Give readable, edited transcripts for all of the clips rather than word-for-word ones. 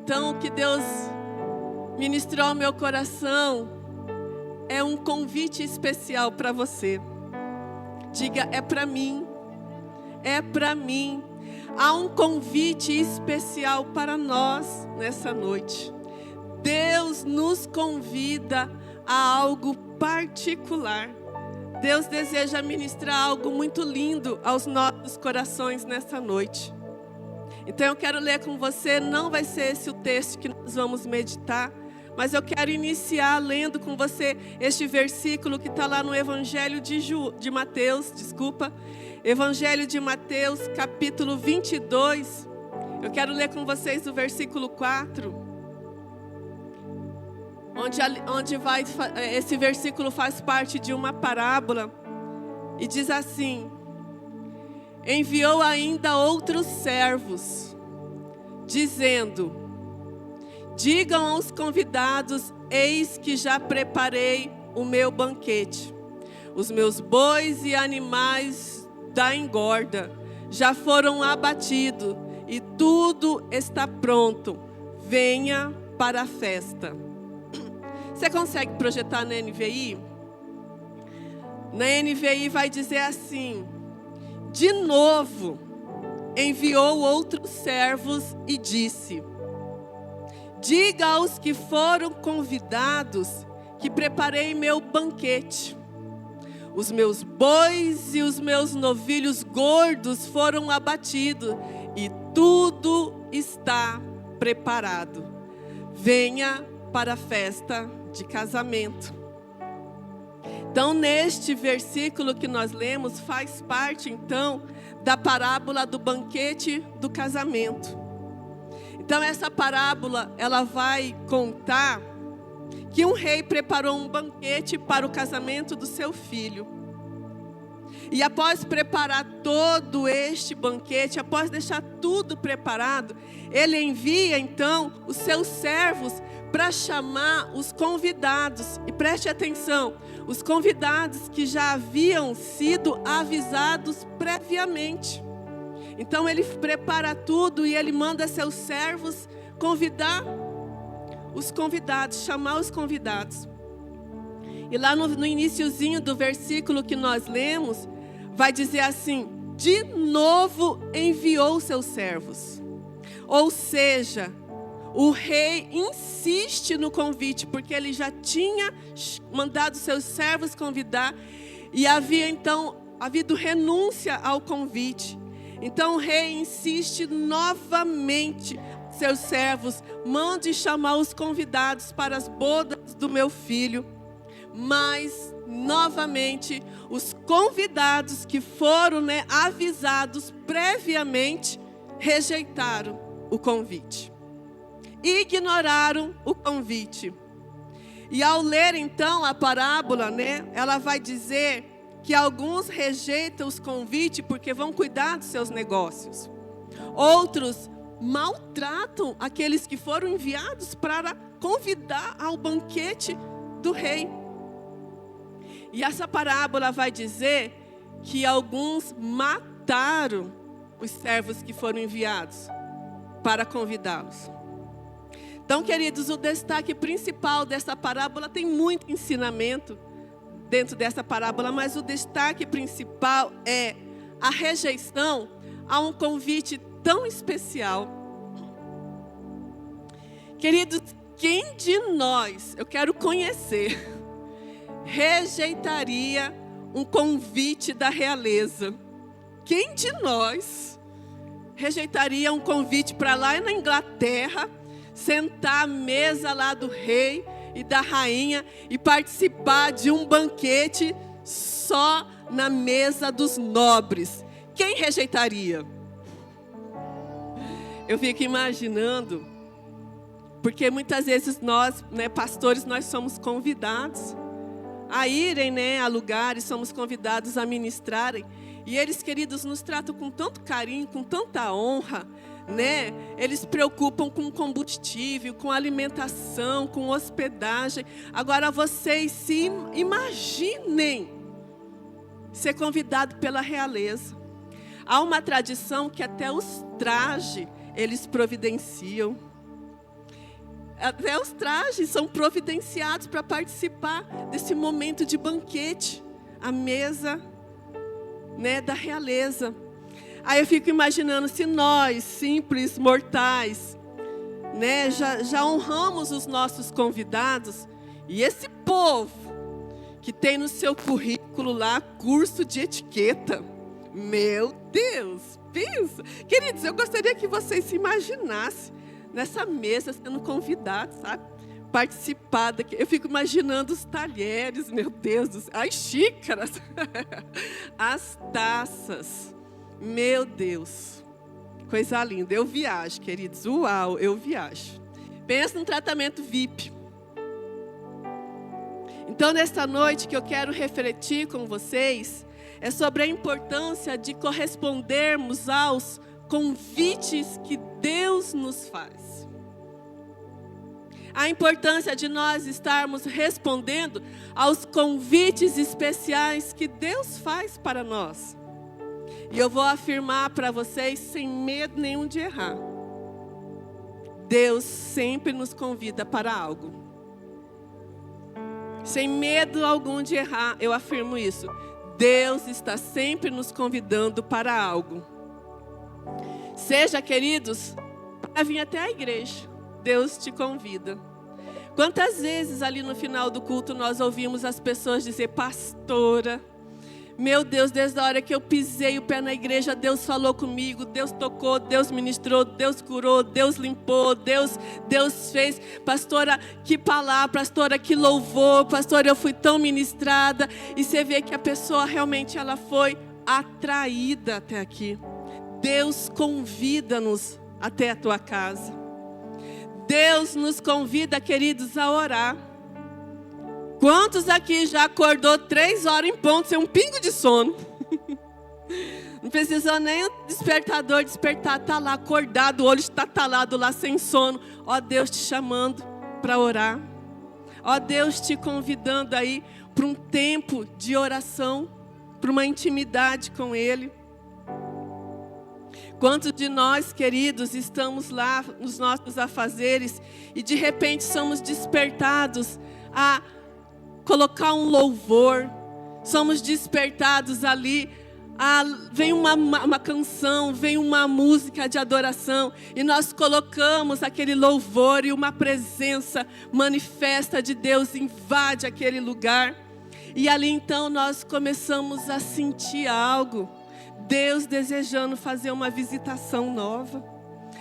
Então, o que Deus ministrou ao meu coração é um convite especial para você. Diga, é para mim. É para mim. Há um convite especial para nós nessa noite. Deus nos convida a algo particular. Deus deseja ministrar algo muito lindo aos nossos corações nessa noite. Então eu quero ler com você, não vai ser esse o texto que nós vamos meditar, mas eu quero iniciar lendo com você este versículo que está lá no Evangelho de Mateus, Evangelho de Mateus, capítulo 22. Eu quero ler com vocês o versículo 4. Esse versículo faz parte de uma parábola. E diz assim: enviou ainda outros servos, dizendo: digam aos convidados, eis que já preparei o meu banquete. Os meus bois e animais da engorda já foram abatidos e tudo está pronto. Venha para a festa. Você consegue projetar na NVI? Na NVI vai dizer assim: de novo enviou outros servos e disse: diga aos que foram convidados que preparei meu banquete. Os meus bois e os meus novilhos gordos foram abatidos e tudo está preparado. Venha para a festa de casamento. Então, neste versículo que nós lemos, faz parte, então, da parábola do banquete do casamento. Então, essa parábola, ela vai contar que um rei preparou um banquete para o casamento do seu filho. E após preparar todo este banquete, após deixar tudo preparado, ele envia, então, os seus servos para chamar os convidados. E preste atenção, os convidados que já haviam sido avisados previamente. Então ele prepara tudo e ele manda seus servos convidar os convidados, chamar os convidados. E lá no iniciozinho do versículo que nós lemos, vai dizer assim: de novo enviou seus servos. Ou seja, o rei insiste no convite, porque ele já tinha mandado seus servos convidar e havia então havido renúncia ao convite. Então o rei insiste novamente: seus servos, mande chamar os convidados para as bodas do meu filho. Mas, novamente, os convidados que foram avisados previamente, rejeitaram o convite. Ignoraram o convite. E ao ler então a parábola, ela vai dizer que alguns rejeitam os convites porque vão cuidar dos seus negócios. Outros maltratam aqueles que foram enviados para convidar ao banquete do rei. E essa parábola vai dizer que alguns mataram os servos que foram enviados para convidá-los. Então, queridos, o destaque principal dessa parábola, tem muito ensinamento dentro dessa parábola, mas o destaque principal é a rejeição a um convite tão especial. Queridos, quem de nós, eu quero conhecer, rejeitaria um convite da realeza? Quem de nós rejeitaria um convite para lá na Inglaterra, sentar à mesa lá do rei e da rainha e participar de um banquete só na mesa dos nobres? Quem rejeitaria? Eu fico imaginando, porque muitas vezes nós, pastores, nós somos convidados a irem a lugares, somos convidados a ministrarem. E eles, queridos, nos tratam com tanto carinho, com tanta honra, Eles se preocupam com combustível, com alimentação, com hospedagem. Agora vocês se imaginem ser convidado pela realeza. Há uma tradição que até os trajes eles providenciam. Até os trajes são providenciados para participar desse momento de banquete, a mesa, né, da realeza. Aí eu fico imaginando se nós, simples mortais, né, já honramos os nossos convidados, e esse povo que tem no seu currículo lá curso de etiqueta. Meu Deus, pensa. Queridos, eu gostaria que vocês se imaginassem nessa mesa sendo convidados, sabe? Participar daqui. Eu fico imaginando os talheres, meu Deus do céu, as xícaras, as taças. Meu Deus, coisa linda. Eu viajo, queridos. Uau, eu viajo. Pensa num tratamento VIP. Então, nesta noite que eu quero refletir com vocês é sobre a importância de correspondermos aos convites que Deus nos faz. A importância de nós estarmos respondendo aos convites especiais que Deus faz para nós. E eu vou afirmar para vocês, sem medo nenhum de errar, Deus sempre nos convida para algo. Sem medo algum de errar, eu afirmo isso. Deus está sempre nos convidando para algo. Seja, queridos, para vir até a igreja, Deus te convida. Quantas vezes ali no final do culto nós ouvimos as pessoas dizer: pastora, meu Deus, desde a hora que eu pisei o pé na igreja, Deus falou comigo, Deus tocou, Deus ministrou, Deus curou, Deus limpou, Deus fez. Pastora, que palavra, pastora, que louvor, pastora, eu fui tão ministrada. E você vê que a pessoa realmente ela foi atraída até aqui. Deus convida-nos até a tua casa. Deus nos convida, queridos, a orar. Quantos aqui já acordou 3 horas em ponto sem um pingo de sono? Não precisou nem o despertador despertar, está lá acordado, o olho está talado lá sem sono. Ó Deus te chamando para orar. Ó Deus te convidando aí para um tempo de oração, para uma intimidade com Ele. Quantos de nós, queridos, estamos lá nos nossos afazeres e de repente somos despertados a colocar um louvor, somos despertados ali, vem uma canção, vem uma música de adoração, e nós colocamos aquele louvor e uma presença manifesta de Deus invade aquele lugar, e ali então nós começamos a sentir algo, Deus desejando fazer uma visitação nova.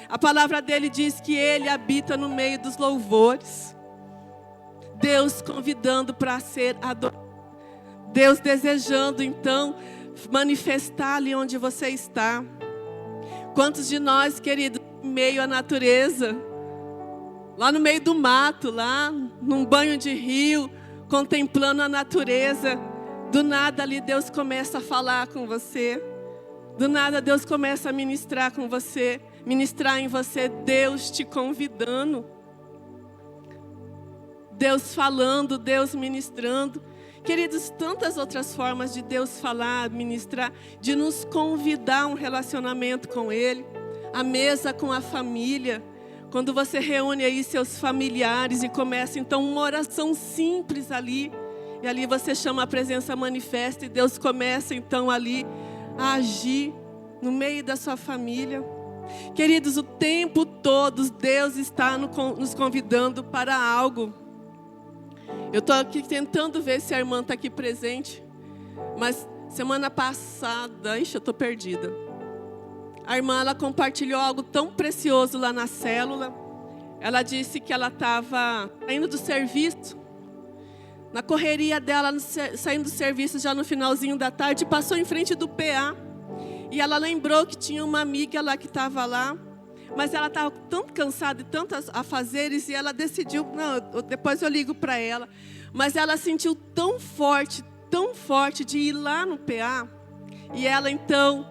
A palavra dele diz que Ele habita no meio dos louvores. Deus convidando para ser adorado. Deus desejando, então, manifestar ali onde você está. Quantos de nós, queridos, em meio à natureza, lá no meio do mato, lá num banho de rio, contemplando a natureza, do nada ali Deus começa a falar com você. Do nada Deus começa a ministrar com você, ministrar em você, Deus te convidando. Deus falando, Deus ministrando. Queridos, tantas outras formas de Deus falar, ministrar, de nos convidar a um relacionamento com Ele. A mesa com a família. Quando você reúne aí seus familiares e começa então uma oração simples ali. E ali você chama a presença manifesta e Deus começa então ali a agir no meio da sua família. Queridos, o tempo todo Deus está nos convidando para algo. Eu estou aqui tentando ver se a irmã está aqui presente. Mas semana passada, eu estou perdida. A irmã, ela compartilhou algo tão precioso lá na célula. Ela disse que ela estava saindo do serviço. Na correria dela, saindo do serviço já no finalzinho da tarde, passou em frente do PA. E ela lembrou que tinha uma amiga lá que estava lá. Mas ela estava tão cansada e tantos afazeres, e ela decidiu, não, depois eu ligo para ela. Mas ela sentiu tão forte de ir lá no PA. E ela então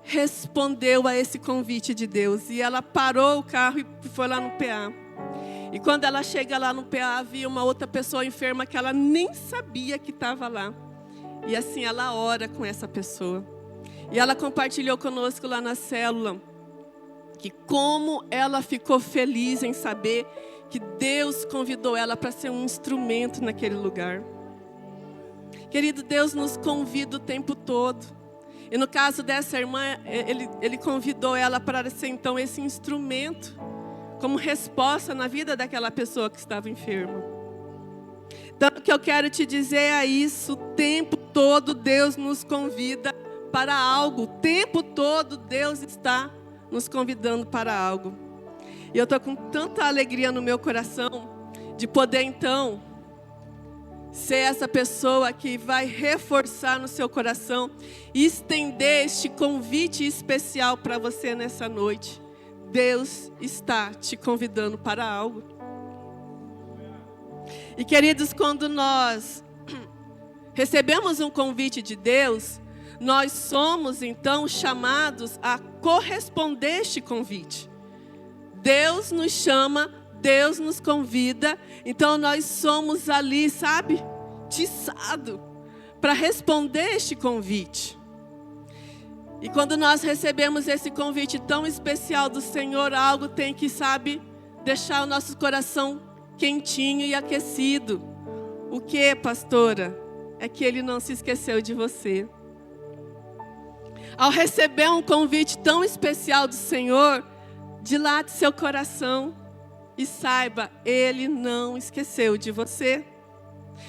respondeu a esse convite de Deus. E ela parou o carro e foi lá no PA. E quando ela chega lá no PA, havia uma outra pessoa enferma que ela nem sabia que estava lá. E assim ela ora com essa pessoa. E ela compartilhou conosco lá na célula que como ela ficou feliz em saber que Deus convidou ela para ser um instrumento naquele lugar. Querido, Deus nos convida o tempo todo. E no caso dessa irmã, ele convidou ela para ser então esse instrumento, como resposta na vida daquela pessoa que estava enferma. Então, o que eu quero te dizer é isso: o tempo todo Deus nos convida para algo. O tempo todo Deus está nos convidando para algo. E eu estou com tanta alegria no meu coração de poder então ser essa pessoa que vai reforçar no seu coração e estender este convite especial para você nessa noite. Deus está te convidando para algo. E queridos, quando nós recebemos um convite de Deus, nós somos então chamados a corresponder a este convite. Deus nos chama, Deus nos convida, então nós somos ali, sabe, tiçado para responder este convite. E quando nós recebemos esse convite tão especial do Senhor, algo tem que, sabe, deixar o nosso coração quentinho e aquecido. O que, pastora? É que Ele não se esqueceu de você. Ao receber um convite tão especial do Senhor, dilate seu coração e saiba, Ele não esqueceu de você.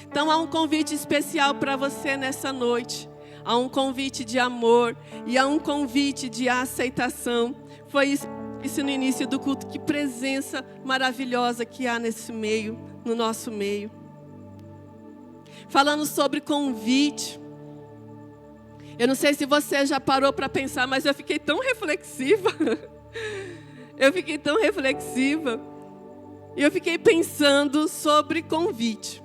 Então há um convite especial para você nessa noite. Há um convite de amor e há um convite de aceitação. Foi isso no início do culto. Que presença maravilhosa que há nesse meio, no nosso meio. Falando sobre convite. Eu não sei se você já parou para pensar, mas eu fiquei tão reflexiva. E eu fiquei pensando sobre convite.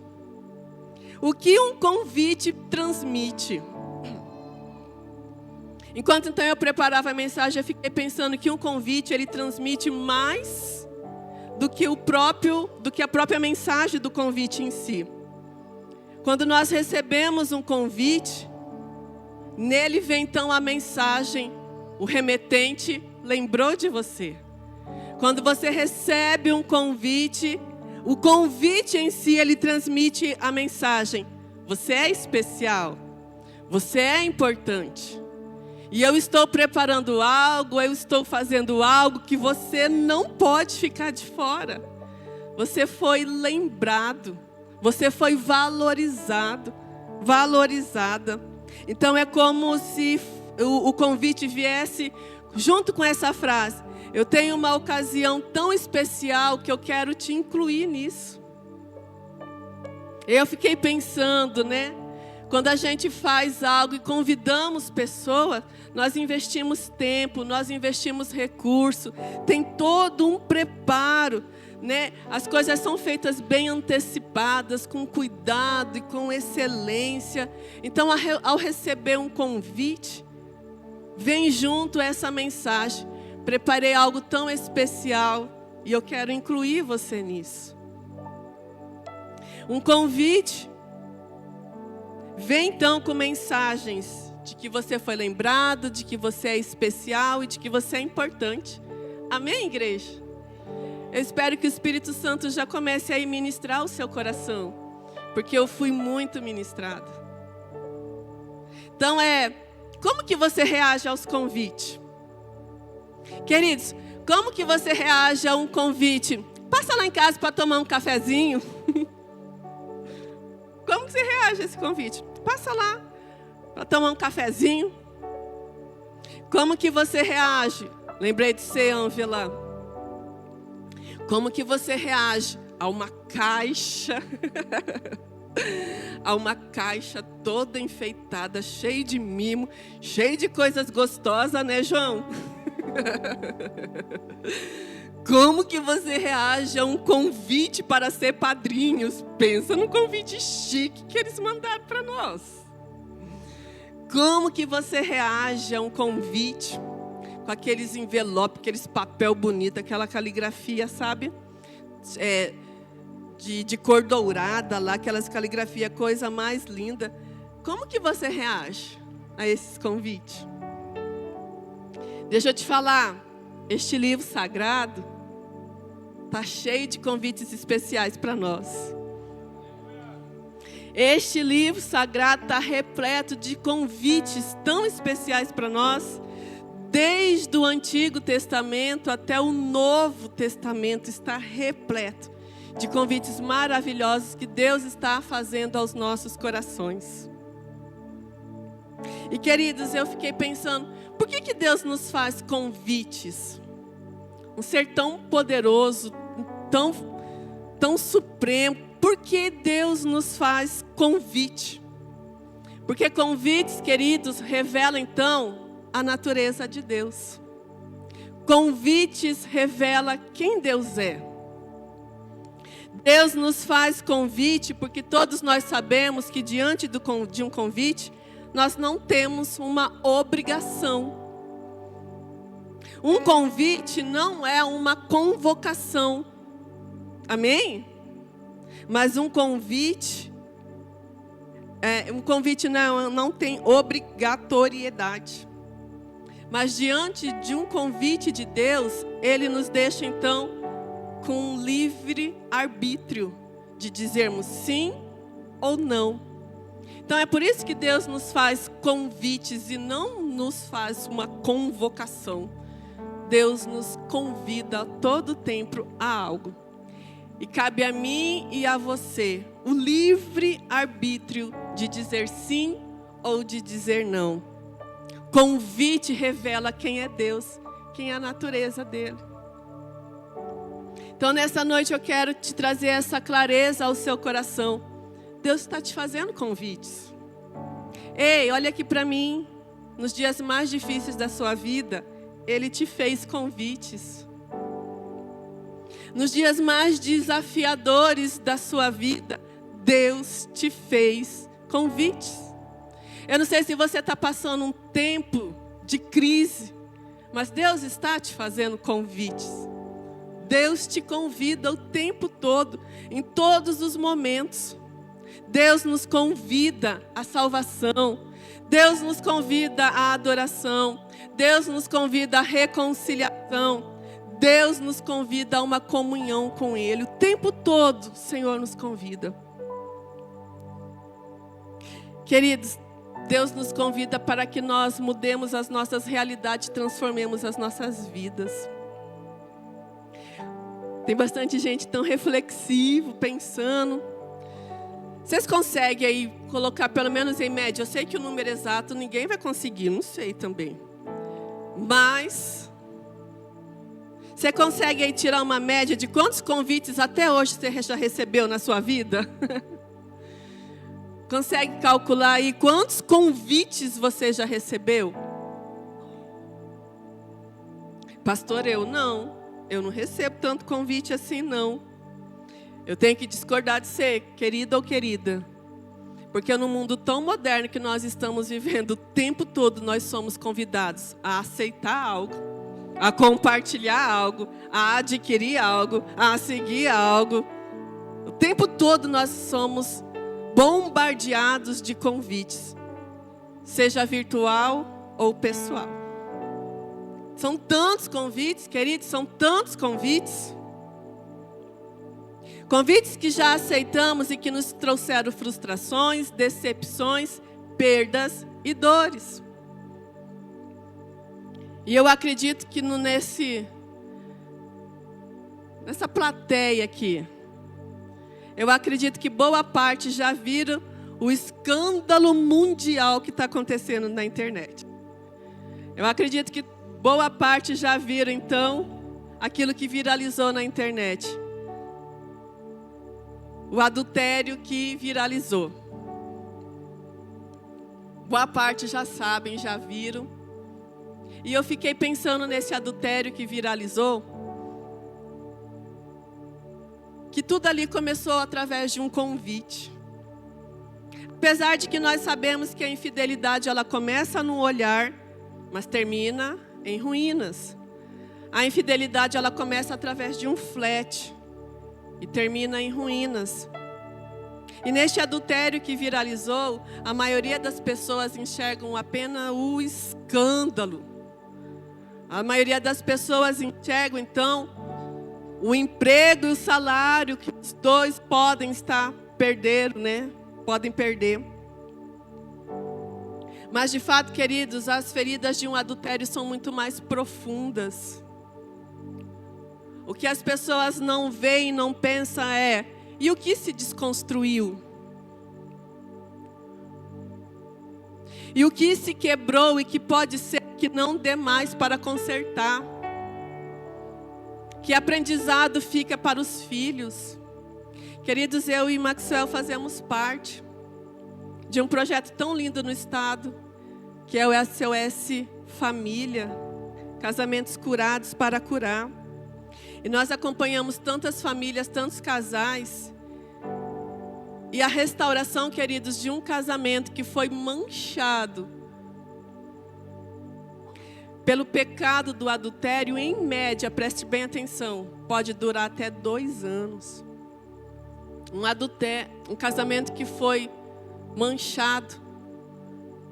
O que um convite transmite? Enquanto então eu preparava a mensagem, eu fiquei pensando que um convite, ele transmite mais do que a própria mensagem do convite em si. Quando nós recebemos um convite, nele vem então a mensagem, o remetente lembrou de você. Quando você recebe um convite, o convite em si, ele transmite a mensagem: você é especial, você é importante. E eu estou preparando algo, eu estou fazendo algo que você não pode ficar de fora. Você foi lembrado, você foi valorizado, valorizada. Então é como se o convite viesse junto com essa frase: eu tenho uma ocasião tão especial que eu quero te incluir nisso. Eu fiquei pensando, né? Quando a gente faz algo e convidamos pessoas, nós investimos tempo, nós investimos recurso, tem todo um preparo, né? As coisas são feitas bem antecipadas, com cuidado e com excelência. Então, ao receber um convite, vem junto essa mensagem: preparei algo tão especial e eu quero incluir você nisso. Um convite vem então com mensagens de que você foi lembrado, de que você é especial e de que você é importante. Amém, igreja? Eu espero que o Espírito Santo já comece a ministrar o seu coração, porque eu fui muito ministrada. Então como que você reage aos convites? Queridos, como que você reage a um convite? Passa lá em casa para tomar um cafezinho. Como que você reage a esse convite? Passa lá para tomar um cafezinho. Como que você reage? Lembrei de você, Ângela. Como que você reage a uma caixa? A uma caixa toda enfeitada, cheia de mimo, cheia de coisas gostosas, né, João? Como que você reage a um convite para ser padrinhos? Pensa no convite chique que eles mandaram para nós. Como que você reage a um convite com aqueles envelopes, aqueles papel bonito, aquela caligrafia, sabe? De cor dourada lá, aquelas caligrafia, coisa mais linda. Como que você reage a esses convites? Deixa eu te falar, este livro sagrado, está cheio de convites especiais para nós. Este livro sagrado está repleto de convites tão especiais para nós, desde o Antigo Testamento até o Novo Testamento, está repleto de convites maravilhosos que Deus está fazendo aos nossos corações. E queridos, eu fiquei pensando, por que Deus nos faz convites? Um ser tão poderoso, tão supremo, por que Deus nos faz convite? Porque convites, queridos, revelam então a natureza de Deus. Convites revelam quem Deus é. Deus nos faz convite porque todos nós sabemos que diante de um convite, nós não temos uma obrigação. Um convite não é uma convocação. Amém? Mas um convite não tem obrigatoriedade. Mas diante de um convite de Deus, Ele nos deixa então com um livre arbítrio de dizermos sim ou não. Então é por isso que Deus nos faz convites e não nos faz uma convocação. Deus nos convida a todo tempo a algo. E cabe a mim e a você o livre arbítrio de dizer sim ou de dizer não. Convite revela quem é Deus, quem é a natureza dele. Então nessa noite eu quero te trazer essa clareza ao seu coração. Deus está te fazendo convites. Ei, olha aqui para mim. Nos dias mais difíceis da sua vida, Ele te fez convites. Nos dias mais desafiadores da sua vida, Deus te fez convites. Eu não sei se você está passando um tempo de crise, mas Deus está te fazendo convites. Deus te convida o tempo todo, em todos os momentos. Deus nos convida à salvação. Deus nos convida à adoração. Deus nos convida à reconciliação. Deus nos convida a uma comunhão com Ele. O tempo todo o Senhor nos convida. Queridos, Deus nos convida para que nós mudemos as nossas realidades, transformemos as nossas vidas. Tem bastante gente tão reflexivo, pensando. Vocês conseguem aí colocar pelo menos em média? Eu sei que o número exato ninguém vai conseguir, não sei também. Mas você consegue aí tirar uma média de quantos convites até hoje você já recebeu na sua vida? Consegue calcular aí quantos convites você já recebeu? Pastor, eu não recebo tanto convite assim não. Eu tenho que discordar de você, querido ou querida. Porque no mundo tão moderno que nós estamos vivendo, o tempo todo nós somos convidados a aceitar algo, a compartilhar algo, a adquirir algo, a seguir algo. O tempo todo nós somos bombardeados de convites, seja virtual ou pessoal. São tantos convites, queridos, são tantos convites. Convites que já aceitamos e que nos trouxeram frustrações, decepções, perdas e dores. E eu acredito que nessa plateia aqui, eu acredito que boa parte já viram o escândalo mundial que está acontecendo na internet. Eu acredito que boa parte já viram, então, aquilo que viralizou na internet. O adultério que viralizou. Boa parte já sabem, já viram. E eu fiquei pensando nesse adultério que viralizou. Que tudo ali começou através de um convite. Apesar de que nós sabemos que a infidelidade ela começa no olhar, mas termina em ruínas. A infidelidade ela começa através de um flerte e termina em ruínas. E neste adultério que viralizou, a maioria das pessoas enxergam apenas o escândalo. A maioria das pessoas enxergam então o emprego e o salário que os dois podem estar perdendo, né? Podem perder. Mas de fato, queridos, as feridas de um adultério são muito mais profundas. O que as pessoas não veem, não pensam é: e o que se desconstruiu? E o que se quebrou e que pode ser que não dê mais para consertar? Que aprendizado fica para os filhos? Queridos, eu e Maxwell fazemos parte de um projeto tão lindo no estado, que é o SOS Família, Casamentos Curados para Curar. E nós acompanhamos tantas famílias, tantos casais. E a restauração, queridos, de um casamento que foi manchado pelo pecado do adultério, em média, preste bem atenção, pode durar até 2 anos. Um casamento que foi manchado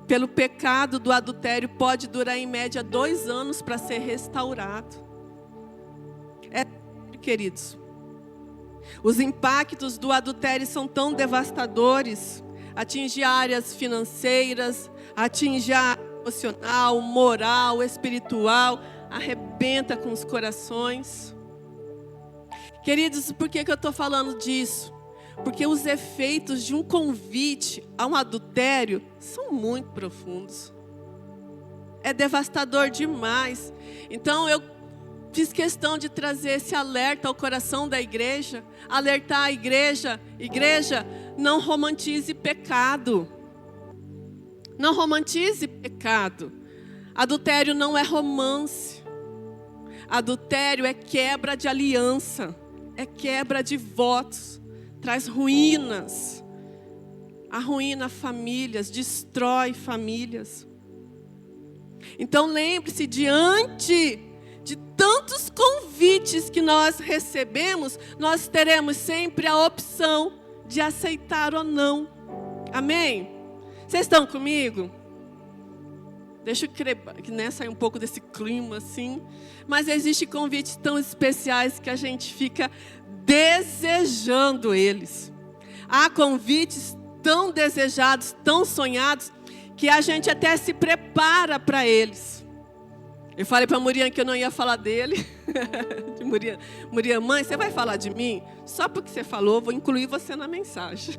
pelo pecado do adultério pode durar em média 2 anos para ser restaurado. Queridos, os impactos do adultério são tão devastadores, atinge áreas financeiras, atinge a área emocional, moral, espiritual, arrebenta com os corações. Queridos, por que eu estou falando disso? Porque os efeitos de um convite a um adultério são muito profundos. É devastador demais. Então eu fiz questão de trazer esse alerta ao coração da igreja, alertar a igreja: igreja, não romantize pecado. Não romantize pecado. Adultério não é romance. Adultério é quebra de aliança, é quebra de votos, traz ruínas, arruína famílias, destrói famílias. Então lembre-se, diante de tantos convites que nós recebemos, nós teremos sempre a opção de aceitar ou não. Amém? Vocês estão comigo? Deixa eu sair um pouco desse clima assim. Mas existem convites tão especiais que a gente fica desejando eles. Há convites tão desejados, tão sonhados, que a gente até se prepara para eles. Eu falei para a Murian que eu não ia falar dele. Murian, mãe, você vai falar de mim? Só porque você falou, vou incluir você na mensagem.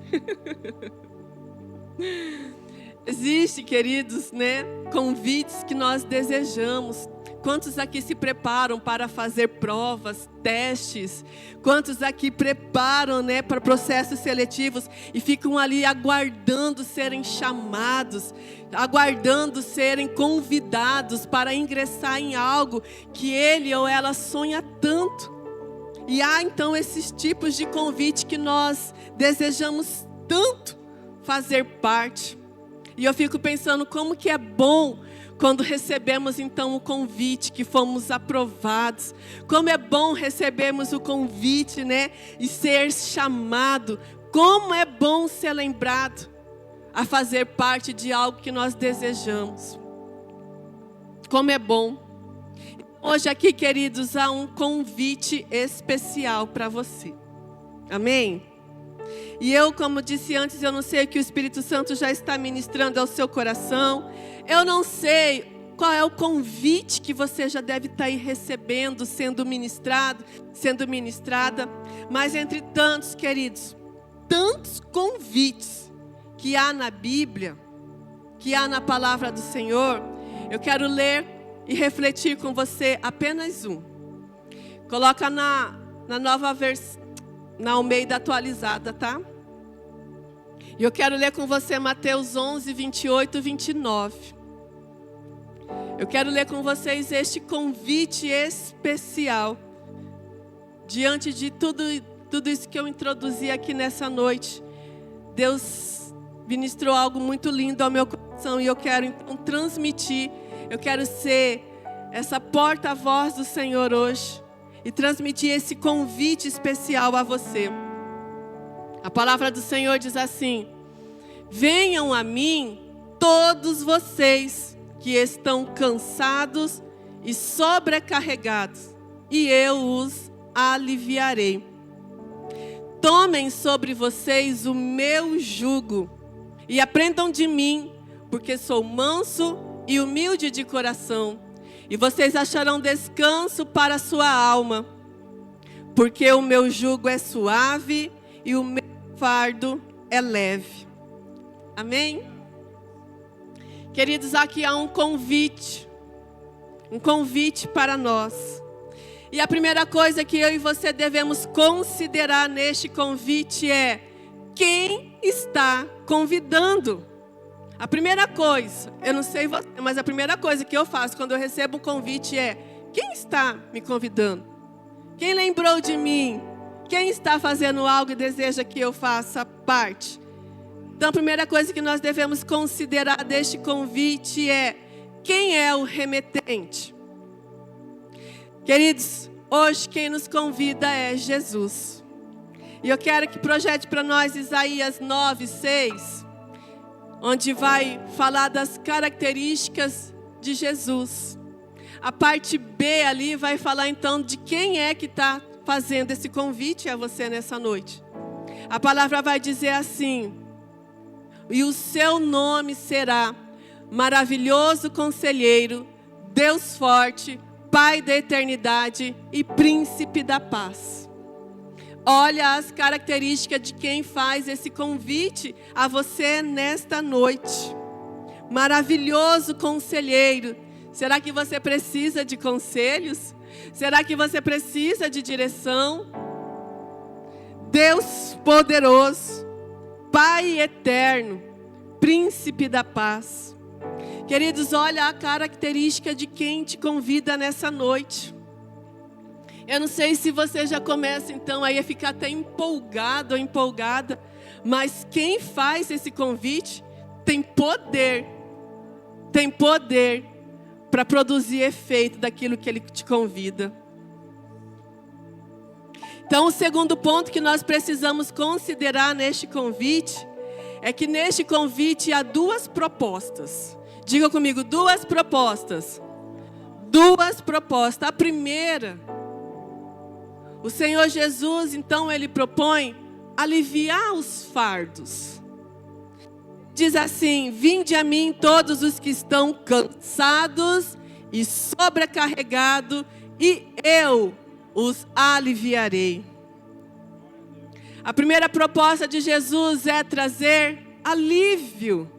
Existem, queridos, né, convites que nós desejamos. Quantos aqui se preparam para fazer provas, testes? Quantos aqui preparam, né, para processos seletivos e ficam ali aguardando serem chamados, aguardando serem convidados para ingressar em algo que ele ou ela sonha tanto? E há então esses tipos de convite que nós desejamos tanto fazer parte. E eu fico pensando como que é bom quando recebemos então o convite, que fomos aprovados. Como é bom recebermos o convite, né? E ser chamado. Como é bom ser lembrado a fazer parte de algo que nós desejamos. Como é bom. Hoje aqui, queridos, há um convite especial para você. Amém? E eu, como disse antes, eu não sei o que o Espírito Santo já está ministrando ao seu coração. Eu não sei qual é o convite que você já deve estar aí recebendo, sendo ministrado, sendo ministrada. Mas entre tantos, queridos, tantos convites que há na Bíblia, que há na palavra do Senhor, eu quero ler e refletir com você apenas um. Coloca na nova versão, na Almeida atualizada, tá? E eu quero ler com você Mateus 11, 28 e 29. Eu quero ler com vocês este convite especial. Diante de tudo isso que eu introduzi aqui nessa noite, Deus ministrou algo muito lindo ao meu coração. E eu quero então transmitir, eu quero ser essa porta-voz do Senhor hoje. E transmitir esse convite especial a você. A palavra do Senhor diz assim: venham a mim todos vocês que estão cansados e sobrecarregados, e eu os aliviarei. Tomem sobre vocês o meu jugo e aprendam de mim, porque sou manso e humilde de coração, e vocês acharão descanso para a sua alma, porque o meu jugo é suave e o meu fardo é leve. Amém? Queridos, aqui há um convite para nós. E a primeira coisa que eu e você devemos considerar neste convite é: quem está convidando? A primeira coisa, eu não sei você, mas a primeira coisa que eu faço quando eu recebo um convite é: quem está me convidando? Quem lembrou de mim? Quem está fazendo algo e deseja que eu faça parte? Então a primeira coisa que nós devemos considerar deste convite é: quem é o remetente? Queridos, hoje quem nos convida é Jesus. E eu quero que projete para nós Isaías 9:6, onde vai falar das características de Jesus. A parte B ali vai falar então de quem é que está fazendo esse convite a você nessa noite. A palavra vai dizer assim: e o seu nome será Maravilhoso Conselheiro, Deus Forte, Pai da Eternidade e Príncipe da Paz. Olha as características de quem faz esse convite a você nesta noite. Maravilhoso Conselheiro. Será que você precisa de conselhos? Será que você precisa de direção? Deus poderoso, Pai eterno, Príncipe da Paz. Queridos, olha a característica de quem te convida nessa noite. Eu não sei se você já começa então aí a ficar até empolgado ou empolgada, mas quem faz esse convite tem poder para produzir efeito daquilo que ele te convida. Então, o segundo ponto que nós precisamos considerar neste convite é que neste convite há duas propostas. Diga comigo, duas propostas. Duas propostas. A primeira, o Senhor Jesus, então, ele propõe aliviar os fardos. Diz assim: vinde a mim todos os que estão cansados e sobrecarregados, e eu os aliviarei. A primeira proposta de Jesus é trazer alívio.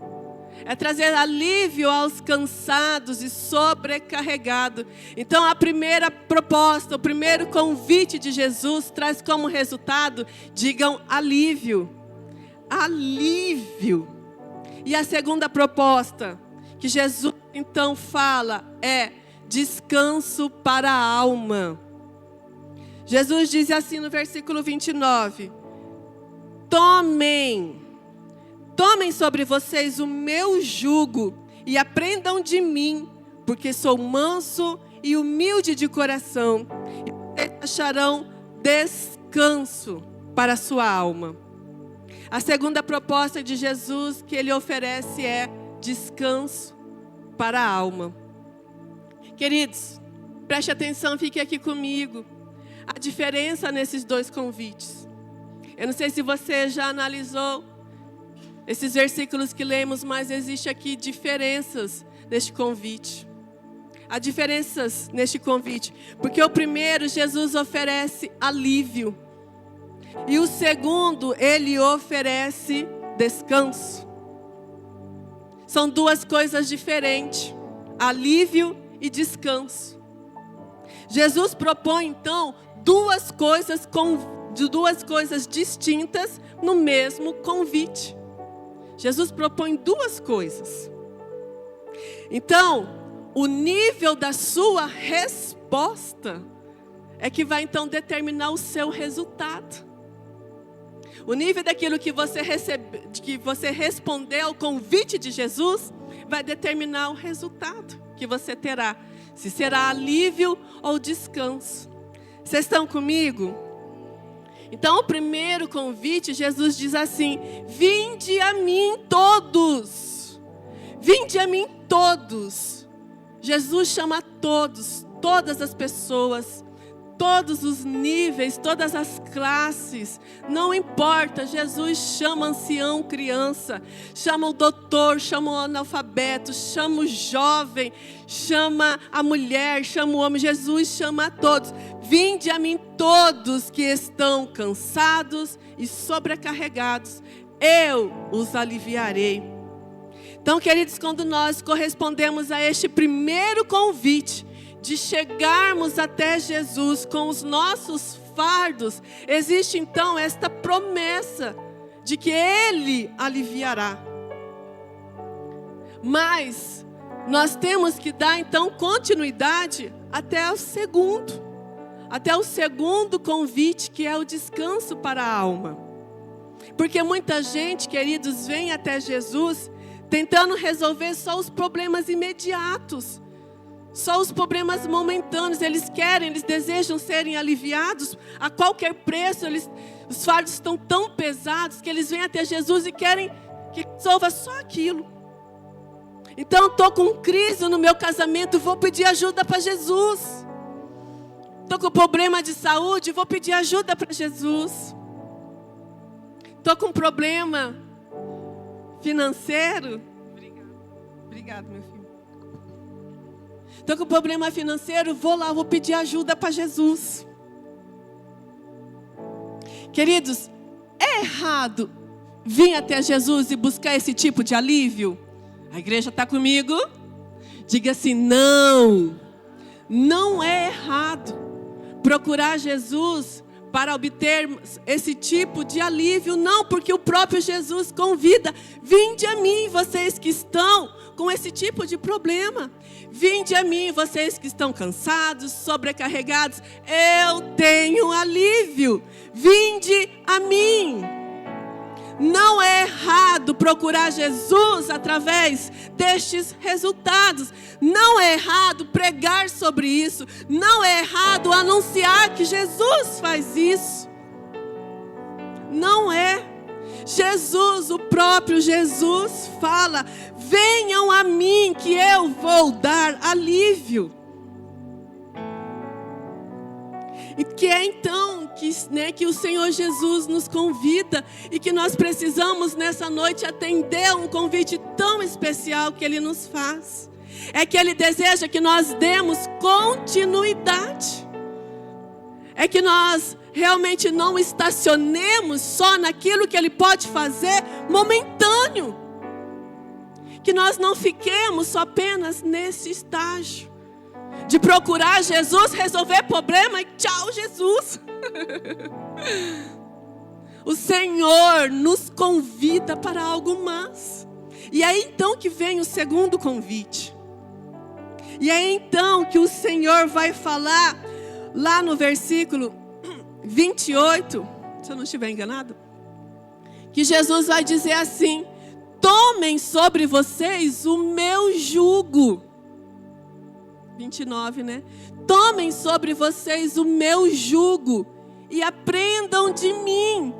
É trazer alívio aos cansados e sobrecarregados. Então a primeira proposta, o primeiro convite de Jesus traz como resultado, digam, alívio. Alívio. E a segunda proposta que Jesus então fala é descanso para a alma. Jesus diz assim no versículo 29. Tomem sobre vocês o meu jugo e aprendam de mim, porque sou manso e humilde de coração, e vocês acharão descanso para a sua alma. A segunda proposta de Jesus que ele oferece é descanso para a alma. Queridos, preste atenção, fique aqui comigo. A diferença nesses dois convites. Eu não sei se você já analisou esses versículos que lemos, mas existe aqui diferenças neste convite. Há diferenças neste convite. Porque o primeiro, Jesus oferece alívio. E o segundo, ele oferece descanso. São duas coisas diferentes. Alívio e descanso. Jesus propõe, então, duas coisas distintas no mesmo convite. Jesus propõe duas coisas. Então, o nível da sua resposta é que vai então determinar o seu resultado. O nível daquilo que você respondeu ao convite de Jesus vai determinar o resultado que você terá. Se será alívio ou descanso. Vocês estão comigo? Então, o primeiro convite, Jesus diz assim: vinde a mim todos. Vinde a mim todos. Jesus chama todos, todas as pessoas, todos os níveis, todas as classes, não importa. Jesus chama ancião, criança, chama o doutor, chama o analfabeto, chama o jovem, chama a mulher, chama o homem. Jesus chama a todos. Vinde a mim todos que estão cansados e sobrecarregados, eu os aliviarei. Então, queridos, quando nós correspondemos a este primeiro convite, de chegarmos até Jesus com os nossos fardos, existe então esta promessa de que Ele aliviará. Mas nós temos que dar então continuidade até o segundo convite, que é o descanso para a alma. Porque muita gente, queridos, vem até Jesus tentando resolver só os problemas imediatos, só os problemas momentâneos. Eles desejam serem aliviados a qualquer preço. Os fardos estão tão pesados que eles vêm até Jesus e querem que resolva só aquilo. Então, estou com crise no meu casamento, vou pedir ajuda para Jesus. Estou com problema de saúde, vou pedir ajuda para Jesus. Estou com problema financeiro. Obrigado, meu filho. Estou com problema financeiro, vou pedir ajuda para Jesus. Queridos, é errado vir até Jesus e buscar esse tipo de alívio? A igreja está comigo? Diga assim: não é errado procurar Jesus para obter esse tipo de alívio. Não, porque o próprio Jesus convida: vinde a mim, vocês que estão com esse tipo de problema. Vinde a mim, vocês que estão cansados, sobrecarregados, eu tenho alívio. Vinde a mim. Não é errado procurar Jesus através destes resultados. Não é errado pregar sobre isso. Não é errado anunciar que Jesus faz isso. Não é. Jesus, o próprio Jesus fala: venham a mim que eu vou dar alívio. E que é então que o Senhor Jesus nos convida, e que nós precisamos nessa noite atender a um convite tão especial que Ele nos faz. É que Ele deseja que nós demos continuidade. É que nós realmente não estacionemos só naquilo que Ele pode fazer momentâneo. Que nós não fiquemos só apenas nesse estágio de procurar Jesus, resolver problema e tchau, Jesus. O Senhor nos convida para algo mais. E é então que vem o segundo convite. E é então que o Senhor vai falar lá no versículo 28, se eu não estiver enganado, que Jesus vai dizer assim: tomem sobre vocês o meu jugo. 29, né? Tomem sobre vocês o meu jugo e aprendam de mim,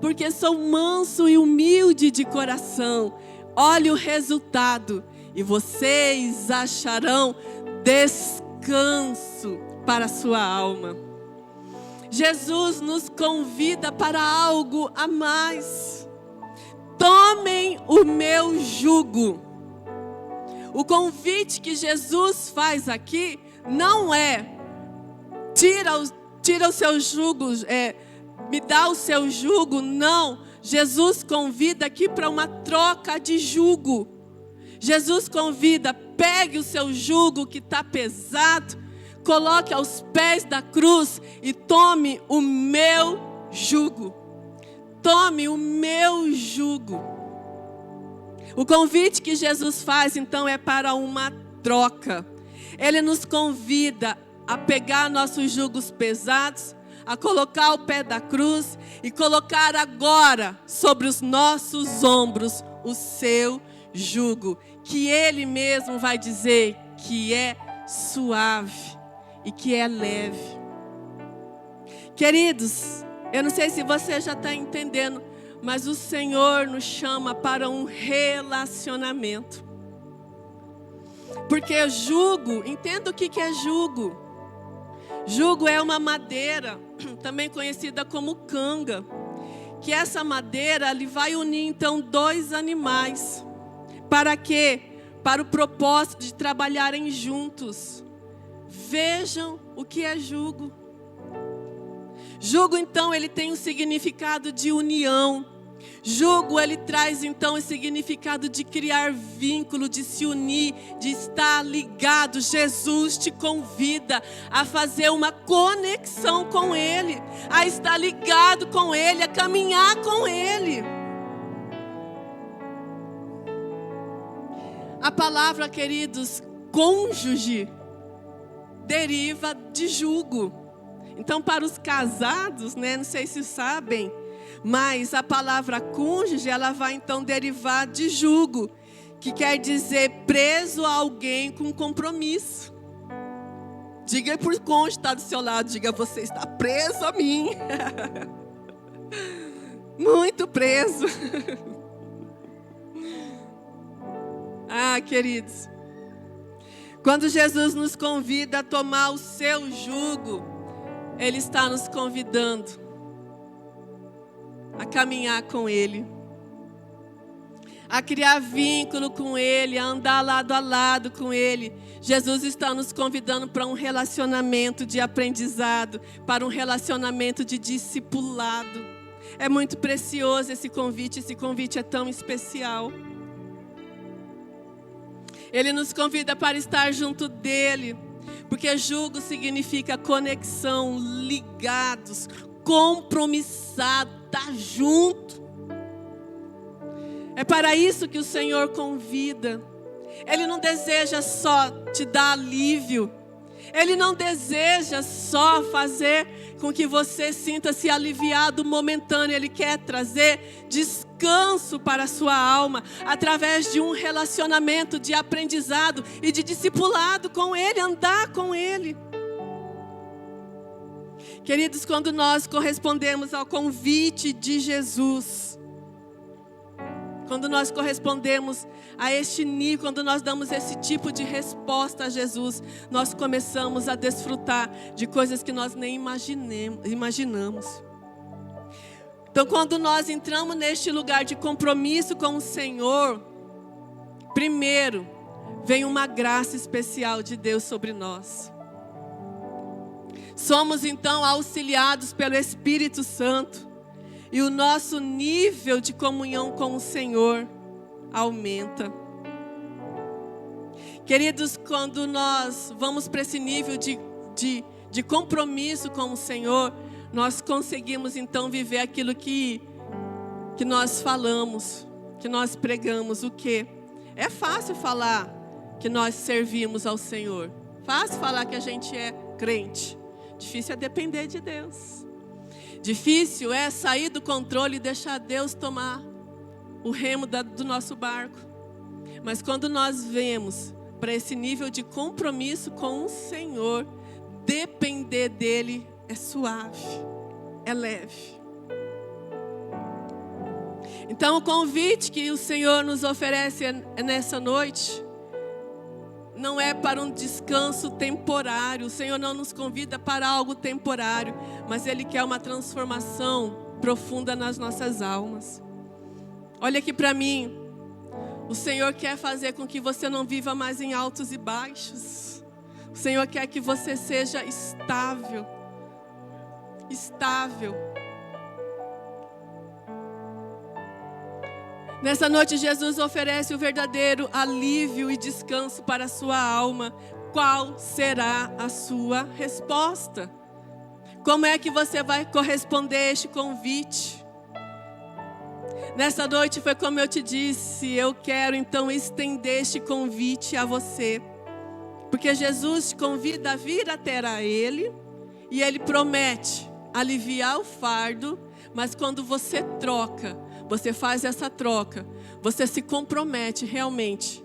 porque sou manso e humilde de coração. Olhe o resultado e vocês acharão descanso para a sua alma. Jesus nos convida para algo a mais. Tomem o meu jugo. O convite que Jesus faz aqui não é tira o seu jugo, me dá o seu jugo. Não, Jesus convida aqui para uma troca de jugo. Jesus convida: pegue o seu jugo que está pesado, coloque aos pés da cruz e tome o meu jugo. Tome o meu jugo. O convite que Jesus faz, então, é para uma troca. Ele nos convida a pegar nossos jugos pesados, a colocar ao pé da cruz e colocar agora sobre os nossos ombros o seu jugo, que Ele mesmo vai dizer que é suave e que é leve. Queridos, eu não sei se você já está entendendo, mas o Senhor nos chama para um relacionamento. Porque jugo, entenda o que é jugo. Jugo é uma madeira, também conhecida como canga, que essa madeira ele vai unir então dois animais. Para quê? Para o propósito de trabalharem juntos. Vejam o que é jugo. Jugo então ele tem um significado de união. Jugo ele traz então o significado de criar vínculo, de se unir, de estar ligado. Jesus te convida a fazer uma conexão com Ele, a estar ligado com Ele, a caminhar com Ele. A palavra, queridos, cônjuge, deriva de jugo. Então, para os casados, não sei se sabem, mas a palavra cônjuge, ela vai então derivar de jugo, que quer dizer preso a alguém com compromisso. Diga para o cônjuge que está do seu lado, diga, você está preso a mim. Muito preso. Ah, queridos, quando Jesus nos convida a tomar o seu jugo, Ele está nos convidando a caminhar com Ele, a criar vínculo com Ele, a andar lado a lado com Ele. Jesus está nos convidando para um relacionamento de aprendizado, para um relacionamento de discipulado. É muito precioso esse convite é tão especial. Ele nos convida para estar junto dEle, porque jugo significa conexão, ligados, compromissado, estar junto. É para isso que o Senhor convida. Ele não deseja só te dar alívio. Ele não deseja só fazer com que você sinta-se aliviado momentâneo. Ele quer trazer descanso para a sua alma, através de um relacionamento de aprendizado e de discipulado com Ele, andar com Ele. Queridos, quando nós correspondemos ao convite de Jesus, quando nós correspondemos a este nível, quando nós damos esse tipo de resposta a Jesus, nós começamos a desfrutar de coisas que nós nem imaginamos. Então, quando nós entramos neste lugar de compromisso com o Senhor, primeiro, vem uma graça especial de Deus sobre nós. Somos então auxiliados pelo Espírito Santo. E o nosso nível de comunhão com o Senhor aumenta. Queridos, quando nós vamos para esse nível de compromisso com o Senhor, nós conseguimos então viver aquilo que nós falamos, que nós pregamos. O quê? É fácil falar que nós servimos ao Senhor. Fácil falar que a gente é crente. Difícil é depender de Deus. Difícil é sair do controle e deixar Deus tomar o remo do nosso barco. Mas quando nós vemos para esse nível de compromisso com o Senhor, depender dEle é suave, é leve. Então o convite que o Senhor nos oferece nessa noite não é para um descanso temporário. O Senhor não nos convida para algo temporário, mas Ele quer uma transformação profunda nas nossas almas. Olha aqui para mim. O Senhor quer fazer com que você não viva mais em altos e baixos. O Senhor quer que você seja estável. Estável. Nessa noite, Jesus oferece o verdadeiro alívio e descanso para a sua alma. Qual será a sua resposta? Como é que você vai corresponder a este convite? Nessa noite foi como eu te disse, eu quero então estender este convite a você. Porque Jesus te convida a vir até a Ele e Ele promete aliviar o fardo, mas quando você troca, você faz essa troca, você se compromete realmente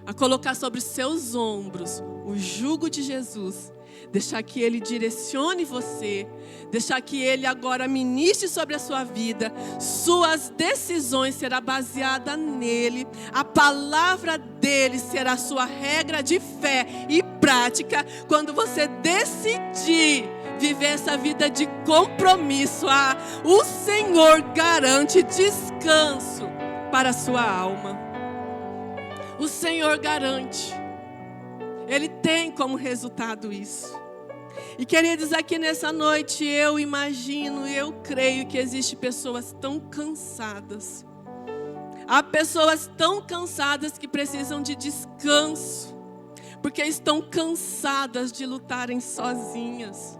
a colocar sobre os seus ombros o jugo de Jesus, deixar que Ele direcione você, deixar que Ele agora ministre sobre a sua vida, suas decisões serão baseadas nele, a palavra dele será a sua regra de fé e prática, quando você decidir decidir viver essa vida de compromisso, o Senhor garante descanso para a sua alma. O Senhor garante. Ele tem como resultado isso. E queridos, aqui nessa noite eu imagino, eu creio que existem pessoas tão cansadas. Há pessoas tão cansadas que precisam de descanso, porque estão cansadas de lutarem sozinhas.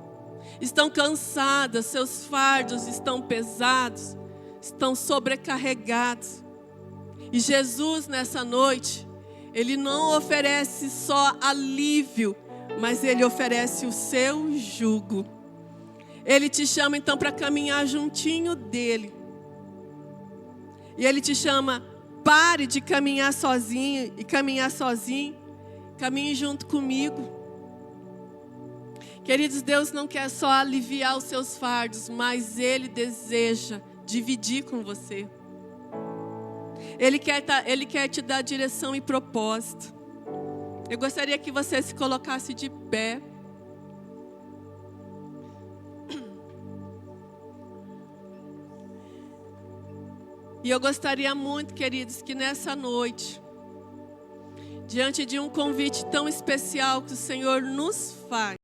Estão cansadas, seus fardos estão pesados, estão sobrecarregados. E Jesus nessa noite, Ele não oferece só alívio, mas Ele oferece o seu jugo. Ele te chama então para caminhar juntinho dEle. E Ele te chama, pare de caminhar sozinho e caminhar sozinho. Caminhe junto comigo. Queridos, Deus não quer só aliviar os seus fardos, mas Ele deseja dividir com você. Ele quer te dar direção e propósito. Eu gostaria que você se colocasse de pé. E eu gostaria muito, queridos, que nessa noite, diante de um convite tão especial que o Senhor nos faz,